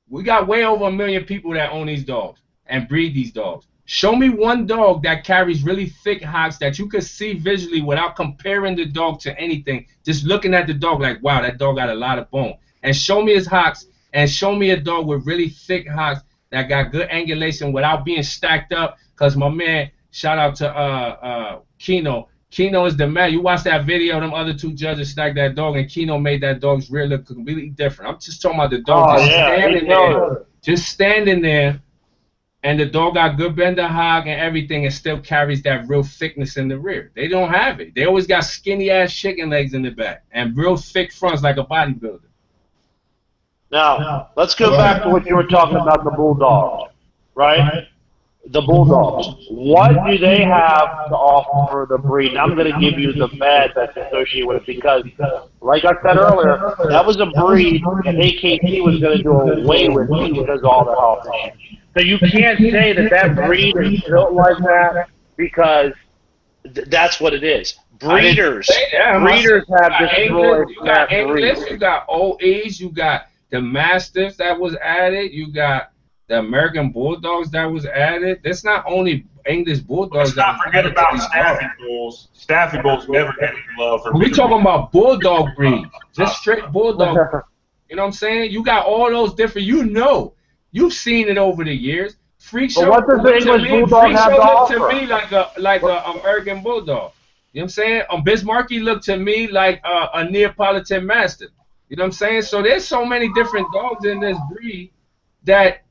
We got way over 1 million people that own these dogs and breed these dogs. Show me one dog that carries really thick hocks that you could see visually without comparing the dog to anything. Just looking at the dog like, wow, that dog got a lot of bone. And show me his hocks, and show me a dog with really thick hocks that got good angulation without being stacked up. Because my man, shout out to Kino. Kino is the man. You watch that video, them other two judges stacked that dog, and Kino made that dog's rear look completely different. I'm just talking about the dog just standing there, and the dog got good bend of hock and everything, and still carries that real thickness in the rear. They don't have it. They always got skinny ass chicken legs in the back and real thick fronts like a bodybuilder. Now, let's go back to what you were talking about, the Bulldogs, right? The Bulldogs. What do they have to offer the breed? And I'm going to give you the bad that's associated with it because, like I said earlier, that was a breed that AKT was going to do away with because of all the health issues. So you can't say that breed is built like that because that's what it is. Breeders have destroyed that breed. You got OEs, you got the Mastiffs that was added, you got the American Bulldogs that was added. That's not only English Bulldogs. Let's not forget about Staffy Bulls. Staffy Bulls never get any love for We're talking about Bulldog breeds, just straight Bulldog. You know what I'm saying? You got all those different. You've seen it over the years. Freak Show looked to me like a American Bulldog. You know what I'm saying? Bismarcky looked to me like a Neapolitan Mastiff. You know what I'm saying? So there's so many different dogs in this breed that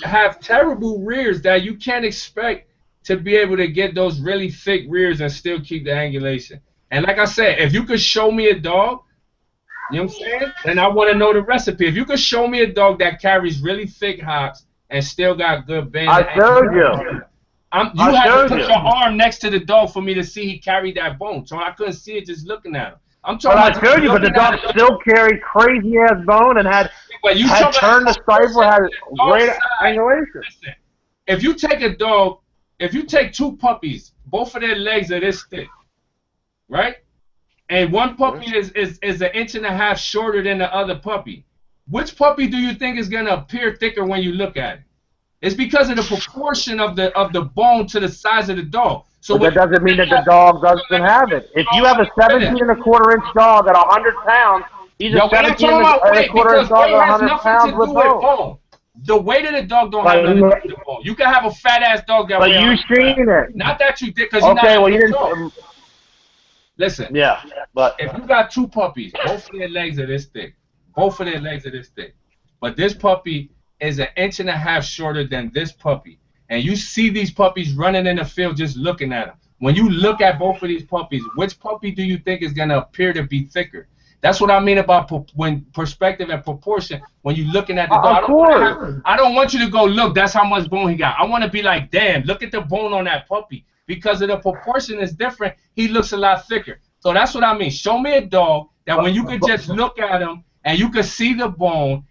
have terrible rears that you can't expect to be able to get those really thick rears and still keep the angulation. And like I said, if you could show me a dog, you know what I'm saying? Then I want to know the recipe. If you could show me a dog that carries really thick hocks and still got good bend. I showed you. You had to put your arm next to the dog for me to see he carried that bone. So I couldn't see it just looking at him. I'm talking But I showed you, but the dog still carried crazy ass bone and had turned the cipher, had great angulation. Listen, if you take a dog, if you take two puppies, both of their legs are this thick, right? And one puppy is 1.5 inches shorter than the other puppy. Which puppy do you think is gonna appear thicker when you look at it? It's because of the proportion of the bone to the size of the dog. So but that doesn't mean that the dog doesn't have it. If you have a 17.25 inch dog at 100 pounds, he's a 17.25 inch dog at 100 pounds with bone. The weight of the dog don't have nothing to do with the bone. You can have a fat ass dog that. But you seen it. Not that you did, because okay. Well, you didn't. Listen. Yeah, but if you got two puppies, both of their legs are this thick. Both of their legs are this thick. But this puppy is 1.5 inches shorter than this puppy. And you see these puppies running in the field just looking at them. When you look at both of these puppies, which puppy do you think is going to appear to be thicker? That's what I mean about when perspective and proportion. When you're looking at the dog, I don't want you to go, look, that's how much bone he got. I want to be like, damn, look at the bone on that puppy. Because of the proportion is different, he looks a lot thicker. So that's what I mean. Show me a dog that when you could just look at him and you could see the bone,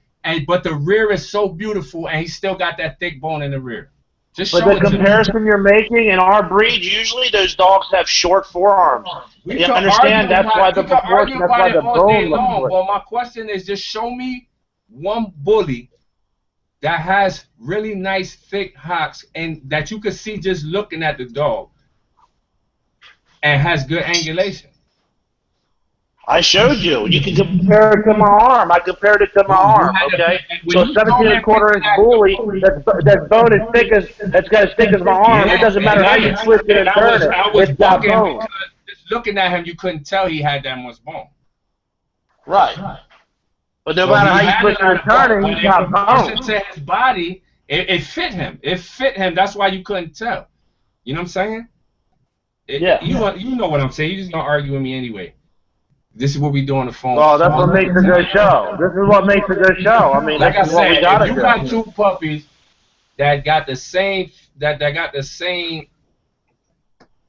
but the rear is so beautiful and he still got that thick bone in the rear. Just show but the comparison you're making in our breed, usually those dogs have short forearms. You understand? That's why the proportion, that's why the bone looks good. Well, my question is just show me one bully that has really nice thick hocks and that you could see just looking at the dog and has good angulation. I showed you. You can compare it to my arm. I compared it to my arm. Okay. So 17.25 inch bully that's bone as thick that's got as thick as my arm. It doesn't matter how you twist it and turn it. It's got bone. Just looking at him, you couldn't tell he had that much bone. Right. But no matter how you twist it and turn it, he's got bone. To his body, it fit him. It fit him. That's why you couldn't tell. You know what I'm saying? Yeah. You know what I'm saying. You're just gonna argue with me anyway. This is what we do on the phone. Well, that's what makes a good show. This is what makes a good show. I mean, like I said, what we gotta if you got two puppies that got the same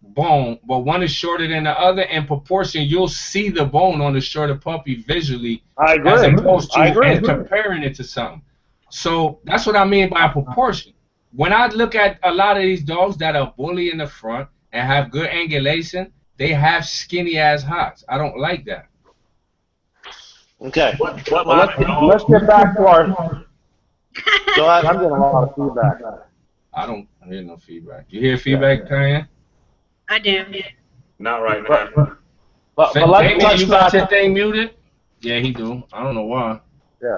bone, but one is shorter than the other, in proportion, you'll see the bone on the shorter puppy visually. I agree. As opposed to and comparing it to something. So that's what I mean by proportion. When I look at a lot of these dogs that are bully in the front and have good angulation, they have skinny ass hocks. I don't like that. Okay. Let's get back to our. Go ahead. I'm getting a lot of feedback. I hear no feedback. You hear feedback, Diane? I do. Not right now. But you got your thing muted? Yeah, he do. I don't know why. Yeah.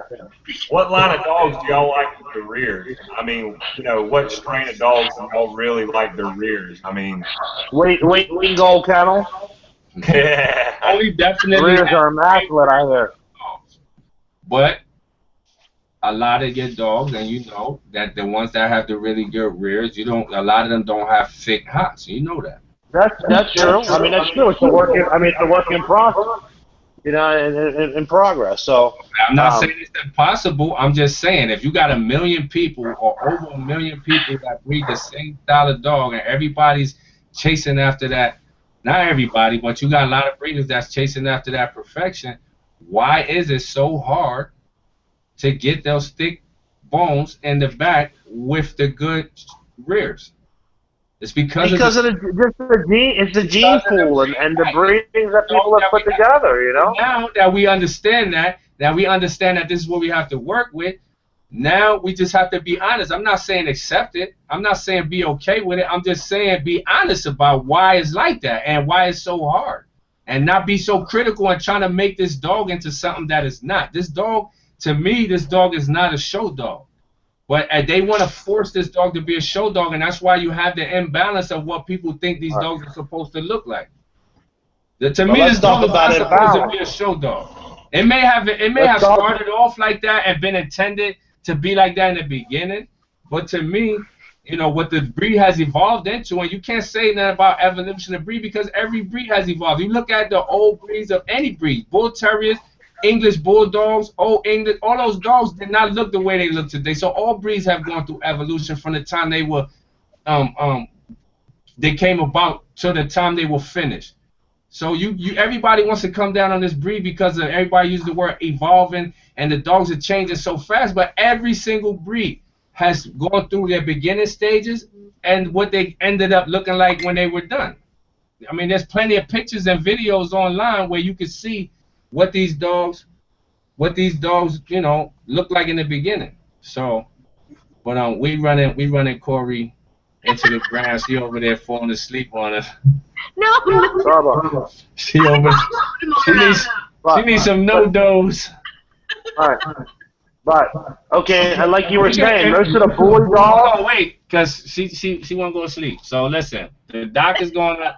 What line of dogs do y'all like with the rears? I mean, what strain of dogs do y'all really like their rears? I mean, wait, gold kennel. Yeah. Only definitely. Rears are immaculate, I hear. But a lot of your dogs, and you know that the ones that have the really good rears, a lot of them don't have thick hocks. You know that. That's true. I mean, that's true. It's a work in process. In progress. So I'm not saying it's impossible. I'm just saying if you got 1 million people or over 1 million people that breed the same style of dog and everybody's chasing after that, not everybody, but you got a lot of breeders that's chasing after that perfection, why is it so hard to get those thick bones in the back with the good rears? It's because of the gene. It's the gene pool and the breedings that people have put together. Now that we understand that this is what we have to work with, now we just have to be honest. I'm not saying accept it. I'm not saying be okay with it. I'm just saying be honest about why it's like that and why it's so hard, and not be so critical and trying to make this dog into something that it's not. This dog, to me, this dog is not a show dog. But they want to force this dog to be a show dog, and that's why you have the imbalance of what people think these dogs are supposed to look like. To me, this dog is not supposed to be a show dog. It may have started off like that and been intended to be like that in the beginning, but to me, you know, what the breed has evolved into, and you can't say that about evolution of breed because every breed has evolved. You look at the old breeds of any breed, bull terriers, English bulldogs, old English, all those dogs did not look the way they look today. So all breeds have gone through evolution from the time they were they came about to the time they were finished. So everybody wants to come down on this breed because of everybody uses the word evolving and the dogs are changing so fast, but every single breed has gone through their beginning stages and what they ended up looking like when they were done. I mean, there's plenty of pictures and videos online where you can see what these dogs, you know, look like in the beginning. So, but we running Corey into the ground. She over there falling asleep on us. No. She needs some no-dos. All right. Okay, and like you were saying, most of the bully dogs. Oh wait, because she won't go to sleep. So listen, the doc is gonna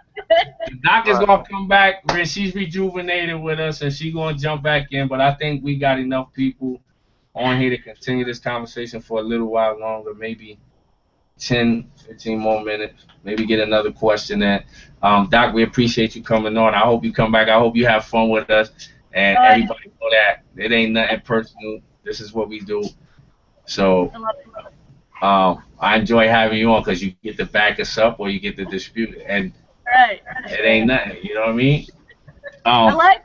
come back when she's rejuvenated with us, and she's gonna jump back in. But I think we got enough people on here to continue this conversation for a little while longer, maybe 10, 15 more minutes. Maybe get another question in. Doc, we appreciate you coming on. I hope you come back. I hope you have fun with us, and everybody know that it ain't nothing personal. This is what we do. So I enjoy having you on because you get to back us up or you get to dispute it. And it ain't nothing. You know what I mean? I like.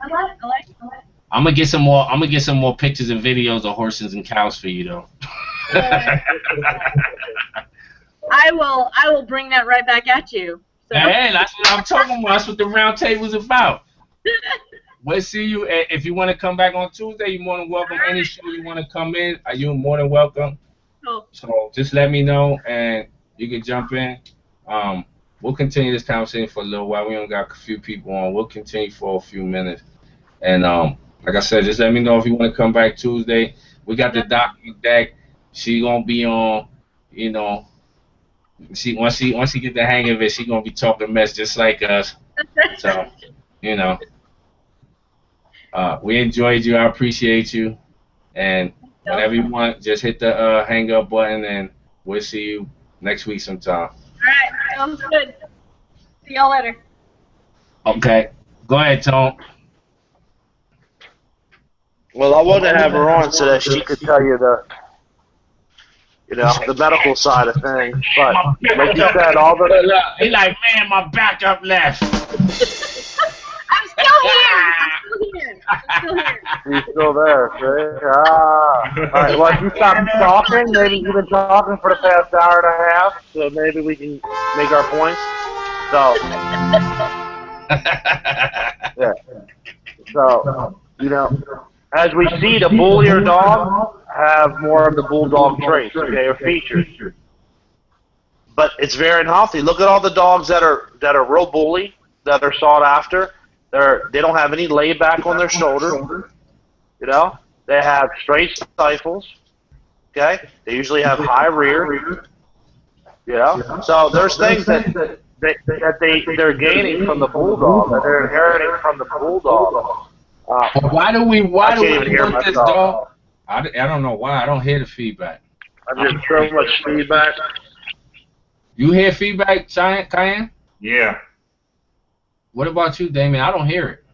I'm gonna get some more pictures and videos of horses and cows for you though. I will bring that right back at you. So. Hey, that's what I'm talking about. That's what the round table's about. We'll see you. If you want to come back on Tuesday, you're more than welcome. Any show you want to come in, you're more than welcome. Cool. So just let me know, and you can jump in. We'll continue this conversation for a little while. We only got a few people on. We'll continue for a few minutes. And like I said, just let me know if you want to come back Tuesday. We got the doc deck. She gonna be on. You know, once she get the hang of it, she gonna be talking mess just like us. So, you know. We enjoyed you. I appreciate you. And whenever you want, just hit the hang up button, and we'll see you next week sometime. All right. Sounds good. See y'all later. Okay. Go ahead, Tone. Well, I wanted to have her on so that she could tell you the medical side of things. But like you said, all the He like, man, my backup left. I'm still here. She's still there. See? All right. Well, if you stop talking, maybe you've been talking for the past hour and a half, so maybe we can make our points. So, yeah. So, as we see, the bullier dogs have more of the bulldog traits, okay, or features. But it's very unhealthy. Look at all the dogs that are real bully, that are sought after. They don't have any layback on their shoulder. They have straight stifles. Okay, they usually have high rear. So there's things that they're gaining from the bulldog, that they're inheriting from the bulldog. Why do we want this myself. dog? I don't know why. I don't hear the feedback. I'm just so much feedback. You hear feedback, Cayenne? Yeah. What about you, Damien? I don't hear it.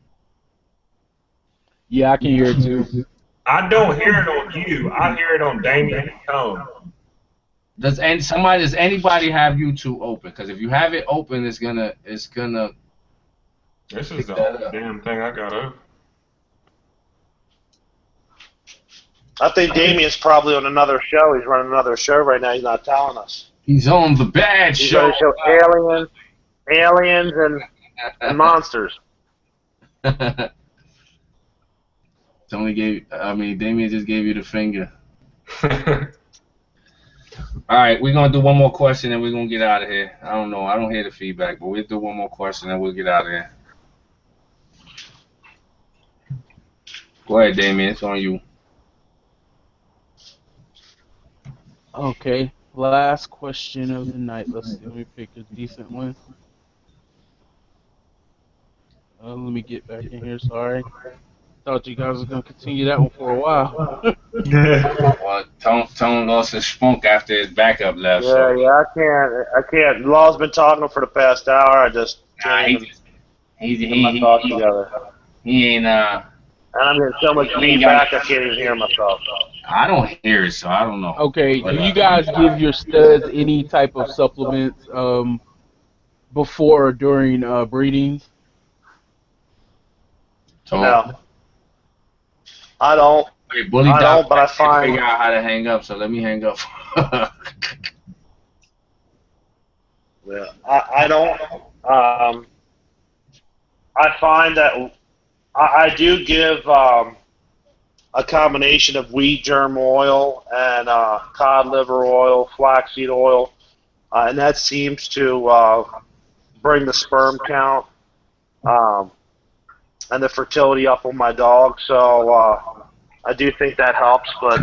Yeah, I can hear it too. I don't hear it on you. I hear it on Damien and Tone. Does anybody have YouTube open? Because if you have it open, it's gonna. This is the only damn thing I got open. I think Damien's probably on another show. He's running another show right now. He's not telling us. He's on the bad He's show. going to show aliens and monsters. Damien just gave you the finger. All right, we're gonna do one more question and we're gonna get out of here. I don't know. I don't hear the feedback, but we'll do one more question and we'll get out of here. Go ahead, Damien. It's on you. Okay, last question of the night. Let's see. Let me pick a decent one. Let me get back in here. Sorry. thought you guys were gonna continue that one for a while. Well, Tone lost his spunk after his backup left. Yeah, So yeah, I can't. Law's been talking for the past hour. I just nah, can't even get my thoughts together. he ain't And I'm getting so much feedback, I can't even hear myself. I don't hear it, so I don't know. Okay, But, do you guys give your studs any type of supplements before or during breedings? Tone, No, I don't. wait, Bully I Doc don't, but I can't find figure out how to hang up, so let me hang up. yeah, I don't. I find that I do give a combination of wheat germ oil and cod liver oil, flaxseed oil, and that seems to bring the sperm count and the fertility up on my dog. So I do think that helps, but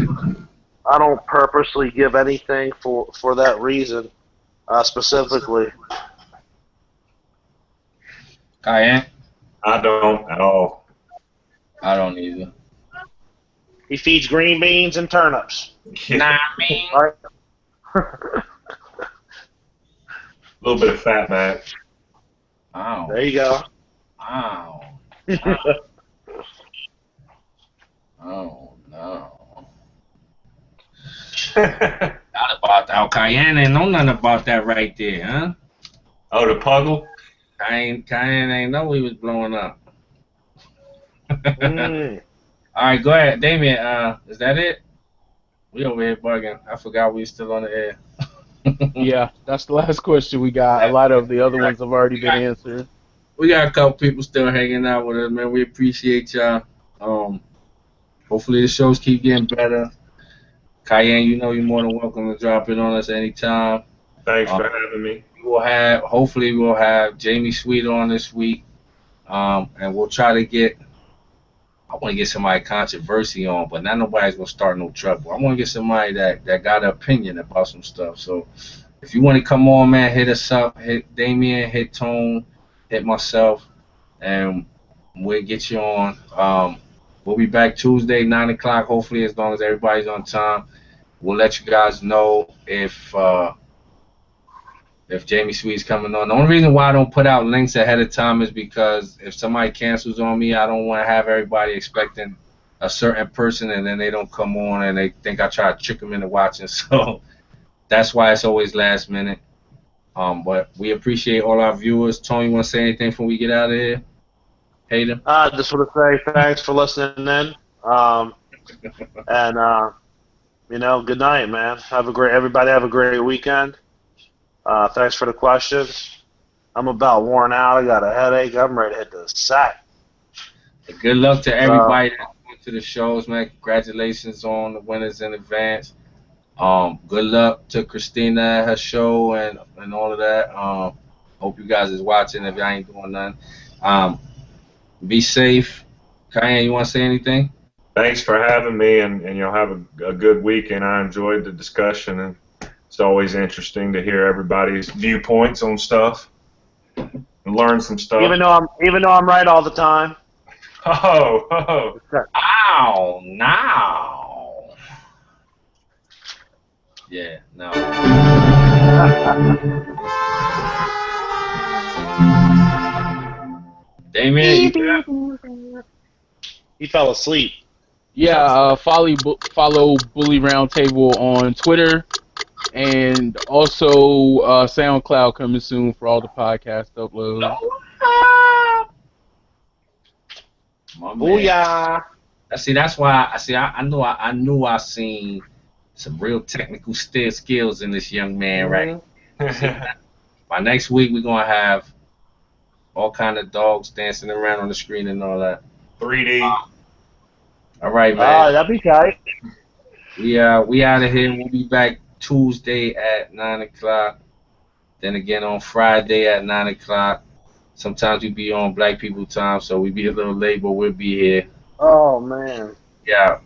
I don't purposely give anything for that reason specifically. Cayenne? I don't at all. I don't either. He feeds green beans and turnips. Nah, I mean, All right. A little bit of fat back. ow, There you go. ow, oh no. Not about that. Cayenne ain't know nothing about that right there, huh? Oh, the puggle? Cayenne ain't know he was blowing up. Mm. All right, go ahead, Damien. Is that it? We over here bugging. I forgot we still on the air. Yeah, that's the last question we got. A lot of the other ones have already been answered. We got a couple people still hanging out with us, man. We appreciate y'all. Hopefully the shows keep getting better. Cayenne, you know you're more than welcome to drop in on us anytime. Thanks for having me. Hopefully we'll have Jamie Sweet on this week. And we'll try to get, I want to get somebody controversy on, but not nobody's gonna start no trouble. I want to get somebody that got an opinion about some stuff. So if you want to come on, man, hit us up. Hit Damien, hit Tone, hit myself, and we'll get you on. We'll be back Tuesday, 9 o'clock, hopefully, as long as everybody's on time. We'll let you guys know if Jamie Sweet's coming on. The only reason why I don't put out links ahead of time is because if somebody cancels on me, I don't want to have everybody expecting a certain person and then they don't come on and they think I try to trick them into watching. So that's why it's always last minute. But we appreciate all our viewers. Tony, you want to say anything before we get out of here? Hayden? I just want to say thanks for listening in. And good night, man. Everybody have a great weekend. Thanks for the questions. I'm about worn out. I got a headache. I'm ready to hit the sack. Good luck to everybody that went to the shows, man. Congratulations on the winners in advance. Good luck to Christina at her show and all of that. Hope you guys is watching if y'all ain't doing nothing. Be safe. Cayenne, you want to say anything? Thanks for having me, and you'll have a good weekend. I enjoyed the discussion, and it's always interesting to hear everybody's viewpoints on stuff and learn some stuff. Even though I'm right all the time. Oh. Ow, now. Yeah, no. Damien, He fell asleep. Yeah, follow Bully Roundtable on Twitter, and also SoundCloud coming soon for all the podcast uploads. Booyah! That's why I knew I seen some real technical skills in this young man, right? By next week we're gonna have all kind of dogs dancing around on the screen and all that. 3D. All right, man. That'd be tight. We out of here. We'll be back Tuesday at 9 o'clock. Then again on Friday at 9 o'clock. Sometimes we be on Black People time, so we be a little late, but we'll be here. Oh man. Yeah.